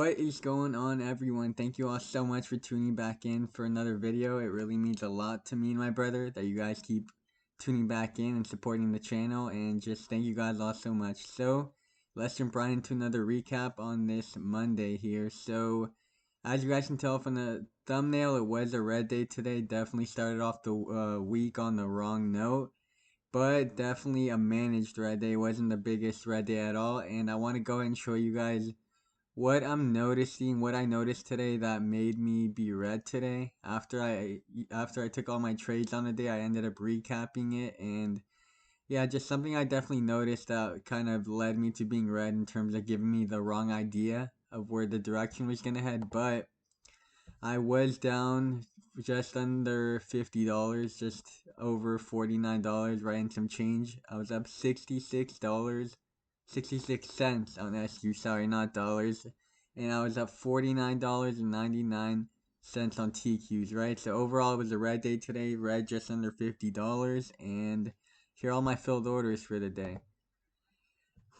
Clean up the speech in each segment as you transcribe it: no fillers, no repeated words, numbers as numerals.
What is going on, everyone? Thank you all so much for tuning back in for another video. It really means a lot to me and my brother that you guys keep tuning back in and supporting the channel, and just thank you guys all so much. So let's jump right into another recap on this Monday here. So as you guys can tell from the thumbnail, it was a red day today. Definitely started off the week on the wrong note, but definitely a managed red day. It wasn't the biggest red day at all, and I want to go ahead and show you guys what I'm noticing, what I noticed today that made me be red today. After I took all my trades on the day, I ended up recapping it, and yeah, just something I definitely noticed that kind of led me to being red in terms of giving me the wrong idea of where the direction was gonna head. But I was down just under $50, just over $49, right, and some change. I was up $66, 66 cents on SQ, sorry, not dollars. And I was up $49.99 on TQs, right? So overall, it was a red day today, red just under $50. And here are all my filled orders for the day.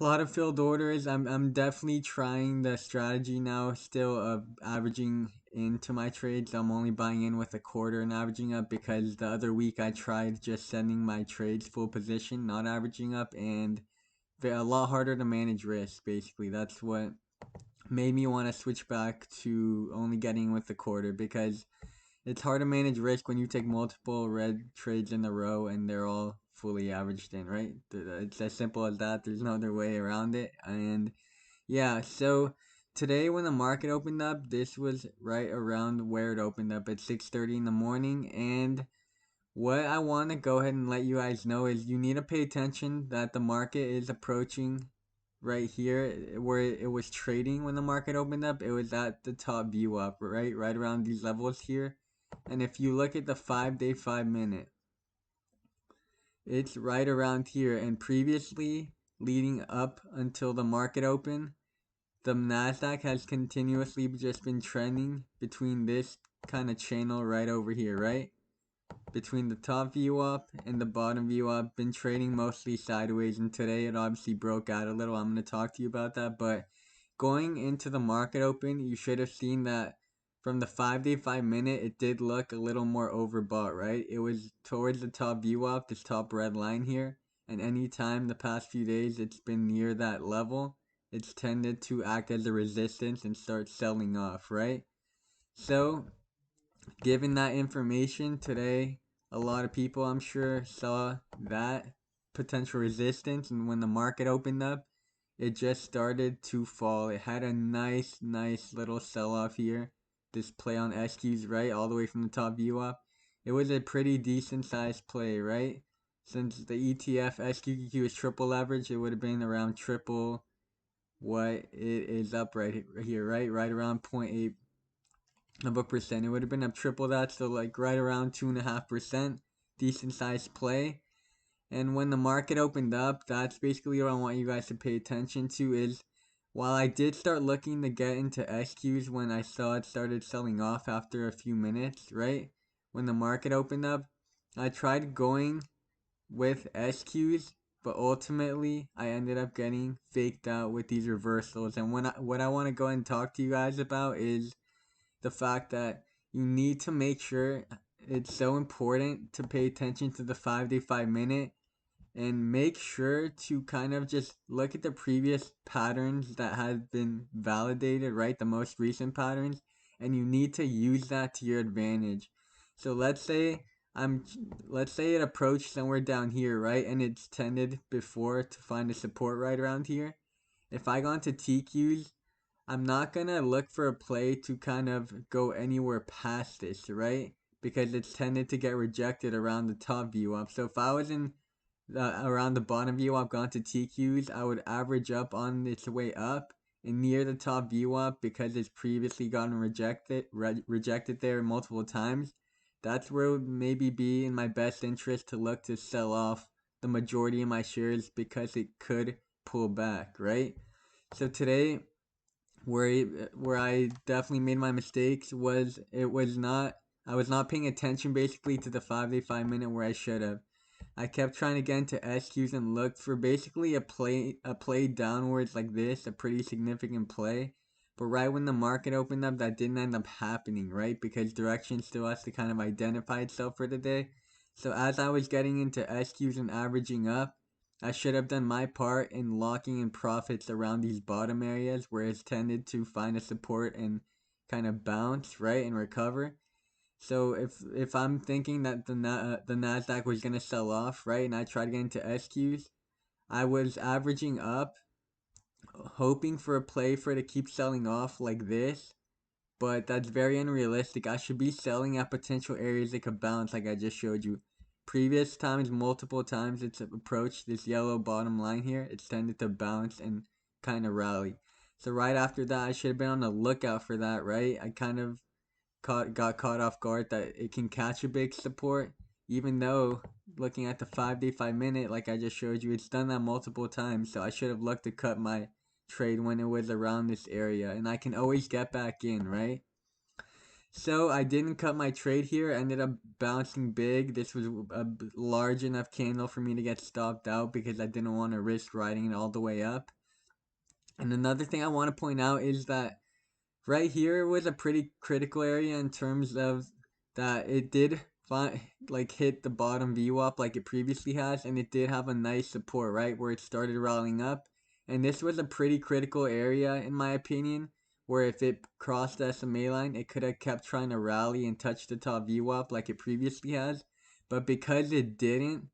A lot of filled orders. I'm definitely trying the strategy now still of averaging into my trades. I'm only buying in with a quarter and averaging up, because the other week I tried just sending my trades full position, not averaging up, and they're a lot harder to manage risk. Basically, that's what made me want to switch back to only getting with a quarter, because it's hard to manage risk when you take multiple red trades in a row and they're all fully averaged in, right? It's as simple as that. There's no other way around it. And yeah, so today when the market opened up, this was right around where it opened up at 6:30 in the morning. And what I want to go ahead and let you guys know is you need to pay attention that the market is approaching right here where it was trading when the market opened up. It was at the top view up, right around these levels here. And if you look at the 5-day 5-minute, it's right around here. And previously, leading up until the market open, the Nasdaq has continuously just been trending between this kind of channel right over here, right? Between the top view up and the bottom view up, been trading mostly sideways, and today it obviously broke out a little. I'm going to talk to you about that, but going into the market open, you should have seen that from the 5-day 5-minute, it did look a little more overbought, right? It was towards the top view up, this top red line here, and anytime the past few days it's been near that level, it's tended to act as a resistance and start selling off, right? So given that information today, a lot of people, I'm sure, saw that potential resistance, and when the market opened up, it just started to fall. It had a nice little sell-off here. This play on SQs, right, all the way from the top view up. It was a pretty decent sized play, right? Since the ETF SQQQ is triple leverage, it would have been around triple what it is up right here, right? Right around 0.8 of a percent. It would have been up triple that, so like right around 2.5%. Decent sized play. And when the market opened up, that's basically what I want you guys to pay attention to. Is while I did start looking to get into SQs when I saw it started selling off after a few minutes, right? When the market opened up, I tried going with SQs, but ultimately I ended up getting faked out with these reversals. And what I want to go and talk to you guys about is the fact that you need to make sure, it's so important to pay attention to the 5-day 5-minute, and make sure to kind of just look at the previous patterns that have been validated, right? The most recent patterns, and you need to use that to your advantage. So let's say it approached somewhere down here, right? And it's tended before to find a support right around here. If I go into TQs, I'm not gonna look for a play to kind of go anywhere past this, right? Because it's tended to get rejected around the top view up. So if I was in around the bottom view up, gone to TQs, I would average up on its way up and near the top view up, because it's previously gotten rejected there multiple times. That's where it would maybe be in my best interest to look to sell off the majority of my shares, because it could pull back, right? So today, where I definitely made my mistakes was I was not paying attention basically to the 5-day 5-minute where I should have. I kept trying to get into SQs and looked for basically a play downwards like this, a pretty significant play. But right when the market opened up, that didn't end up happening, right? Because direction still has to kind of identify itself for the day. So as I was getting into SQs and averaging up, I should have done my part in locking in profits around these bottom areas where it's tended to find a support and kind of bounce, right, and recover. So if I'm thinking that the Nasdaq was gonna sell off, right, and I tried to get into SQs, I was averaging up, hoping for a play for it to keep selling off like this, but that's very unrealistic. I should be selling at potential areas it could bounce, like I just showed you. Previous times, multiple times it's approached this yellow bottom line here, it's tended to bounce and kind of rally. So right after that, I should have been on the lookout for that, right? I kind of got caught off guard that it can catch a big support, even though looking at the 5-day 5-minute, like I just showed you, it's done that multiple times. So I should have looked to cut my trade when it was around this area, and I can always get back in, right? So I didn't cut my trade here, ended up bouncing big. This was a large enough candle for me to get stopped out because I didn't want to risk riding it all the way up. And another thing I want to point out is that right here was a pretty critical area in terms of that it did like hit the bottom VWAP like it previously has, and it did have a nice support right where it started rallying up, and this was a pretty critical area in my opinion, where if it crossed the SMA line it could have kept trying to rally and touch the top VWAP like it previously has, but because it didn't,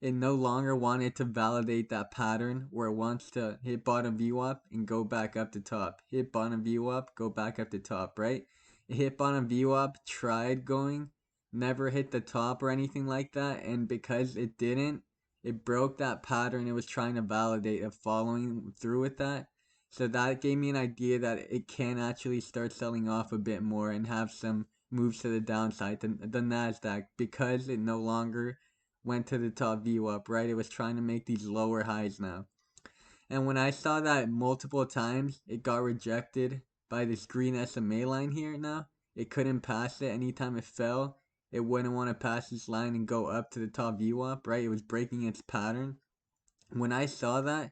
it no longer wanted to validate that pattern where it wants to hit bottom VWAP and go back up to top. Hit bottom VWAP, go back up to top, right? It hit bottom VWAP, tried going, never hit the top or anything like that, and because it didn't, it broke that pattern it was trying to validate of following through with that. So that gave me an idea that it can actually start selling off a bit more and have some moves to the downside. The Nasdaq, because it no longer went to the top VWAP, right? It was trying to make these lower highs now. And when I saw that multiple times, it got rejected by this green SMA line here now. It couldn't pass it. Anytime it fell, it wouldn't want to pass this line and go up to the top VWAP, right? It was breaking its pattern. When I saw that,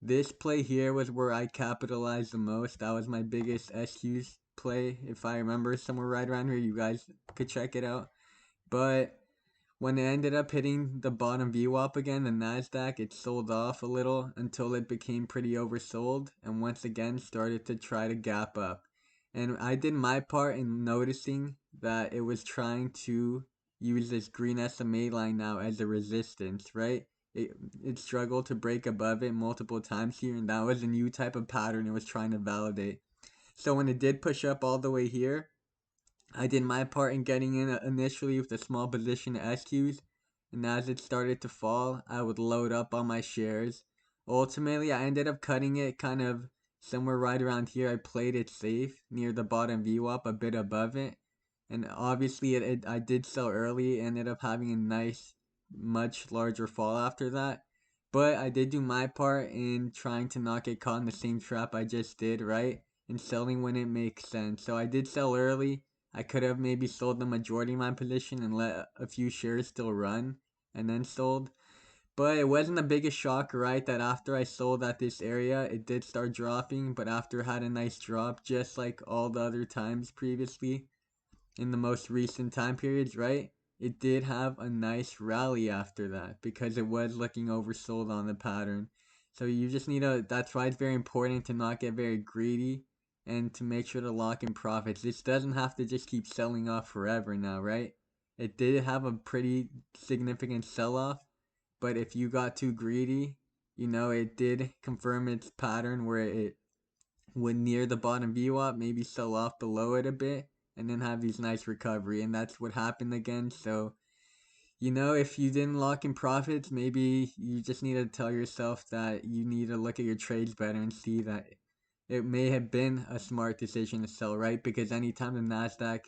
this play here was where I capitalized the most. That was my biggest SQs play. If I remember, somewhere right around here, you guys could check it out. But when it ended up hitting the bottom VWAP again, the Nasdaq, it sold off a little until it became pretty oversold and once again started to try to gap up. And I did my part in noticing that it was trying to use this green SMA line now as a resistance, right? It, it struggled to break above it multiple times here, and that was a new type of pattern it was trying to validate. So when it did push up all the way here, I did my part in getting in initially with a small position SQs, and as it started to fall, I would load up on my shares. Ultimately, I ended up cutting it kind of somewhere right around here. I played it safe near the bottom VWAP, a bit above it, and obviously I did sell early. Ended up having a nice, much larger fall after that. But I did do my part in trying to not get caught in the same trap I just did, right? And selling when it makes sense. So I did sell early. I could have maybe sold the majority of my position and let a few shares still run and then sold. But it wasn't the biggest shock, right? That after I sold at this area, it did start dropping. But after it had a nice drop, just like all the other times previously in the most recent time periods, right? It did have a nice rally after that because it was looking oversold on the pattern. So you just need to, that's why it's very important to not get very greedy and to make sure to lock in profits. This doesn't have to just keep selling off forever now, right? It did have a pretty significant sell off, but if you got too greedy, it did confirm its pattern where it would near the bottom VWAP, maybe sell off below it a bit, and then have these nice recovery. And that's what happened again. So, if you didn't lock in profits, maybe you just need to tell yourself that you need to look at your trades better and see that it may have been a smart decision to sell, right? Because anytime the Nasdaq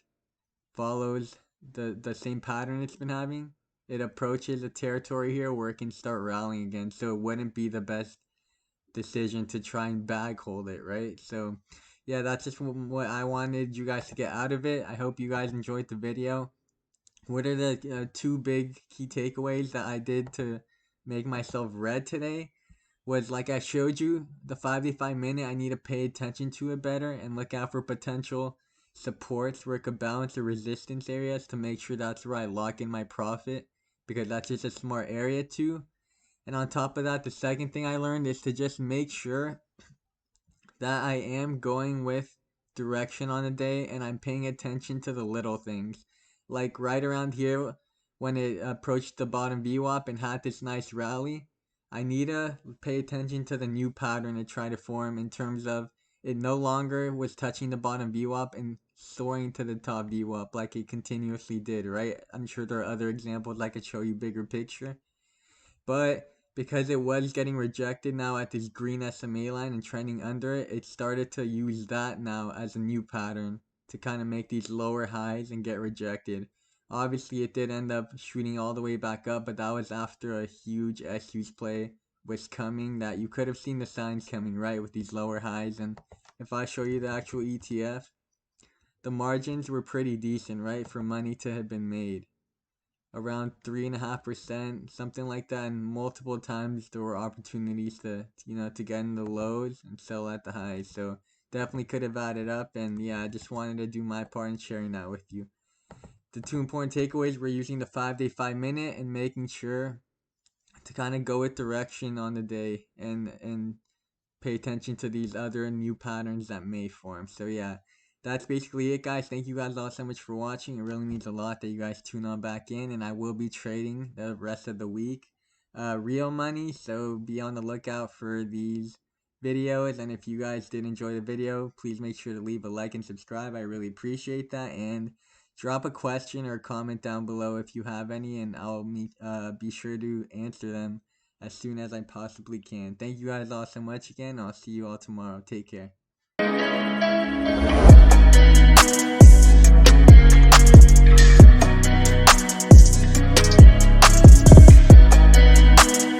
follows the same pattern it's been having, it approaches a territory here where it can start rallying again. So it wouldn't be the best decision to try and bag hold it, right? So yeah, that's just what I wanted you guys to get out of it. I hope you guys enjoyed the video. What are the two big key takeaways that I did to make myself red today? was like I showed you, the 5 to 5 minute, I need to pay attention to it better and look out for potential supports where it could balance the resistance areas to make sure that's where I lock in my profit, because that's just a smart area too. And on top of that, the second thing I learned is to just make sure that I am going with direction on the day and I'm paying attention to the little things. Like right around here, when it approached the bottom VWAP and had this nice rally, I need to pay attention to the new pattern it tried to form in terms of it no longer was touching the bottom VWAP and soaring to the top VWAP like it continuously did, right? I'm sure there are other examples I could show you bigger picture. But because it was getting rejected now at this green SMA line and trending under it, it started to use that now as a new pattern to kind of make these lower highs and get rejected. Obviously, it did end up shooting all the way back up, but that was after a huge SQ's play was coming that you could have seen the signs coming, right, with these lower highs. And if I show you the actual ETF, the margins were pretty decent, right, for money to have been made around 3.5%, something like that. And multiple times there were opportunities to get in the lows and sell at the highs. So definitely could have added up. And yeah, I just wanted to do my part in sharing that with you. The two important takeaways were using the 5 day 5 minute and making sure to kind of go with direction on the day and pay attention to these other new patterns that may form. So yeah, that's basically it, guys. Thank you guys all so much for watching. It really means a lot that you guys tune on back in, and I will be trading the rest of the week real money, so be on the lookout for these videos. And if you guys did enjoy the video, please make sure to leave a like and subscribe. I really appreciate that. And drop a question or comment down below if you have any, and I'll be sure to answer them as soon as I possibly can. Thank you guys all so much again. I'll see you all tomorrow. Take care.